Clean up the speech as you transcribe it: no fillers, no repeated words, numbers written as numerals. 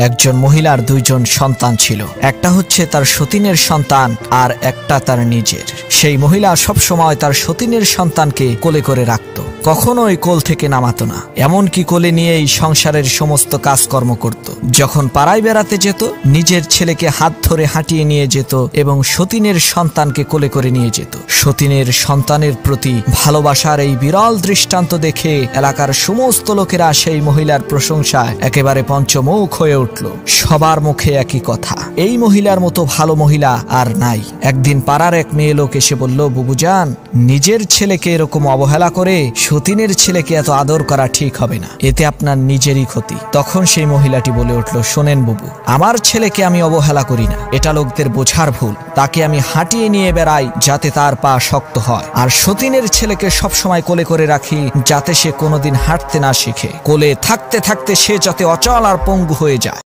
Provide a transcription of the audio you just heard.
একজন মহিলার দুইজন সন্তান ছিল, একটা হচ্ছে তার সতীনের সন্তান আর একটা তার নিজের। সেই মহিলা সব সময় তার সতীনের সন্তানকে কোলে করে রাখত, কখনোই কোল থেকে নামাতো না, এমনকি কোলে নিয়েই সংসারের সমস্ত কাজকর্ম করত। যখন পাড়ায় বেড়াতে যেত নিজের ছেলেকে হাত ধরে হাঁটিয়ে নিয়ে যেত এবং সতীনের সন্তানকে কোলে করে নিয়ে যেত। সতীনের সন্তানের প্রতি ভালোবাসার এই বিরল দৃষ্টান্ত দেখে এলাকার সমস্ত লোকেরা সেই মহিলার প্রশংসায় একেবারে পঞ্চমুখ হয়ে উঠল। সবার মুখে একই কথা, এই মহিলার মতো ভালো মহিলা আর নাই। একদিন পাড়ার এক মেয়ে লোক এসে বলল, বুবুজান, নিজের ছেলেকে এরকম অবহেলা করে সতীনের ছেলেকে এত আদর করা ঠিক হবে না, এতে আপনার নিজেরই ক্ষতি। তখন সেই মহিলাটি বলে উঠল, শোনেন বুবু, আমার ছেলেকে আমি অবহেলা করি না, এটা লোকদের বোঝার ভুল। তাকে আমি হাঁটিয়ে নিয়ে বেড়াই যাতে তার পা শক্ত হয়, আর সতীনের ছেলেকে সবসময় কোলে করে রাখি যাতে সে কোনোদিন হাঁটতে না শিখে, কোলে থাকতে থাকতে সে যাতে অচল আর পঙ্গু হয়ে যায়।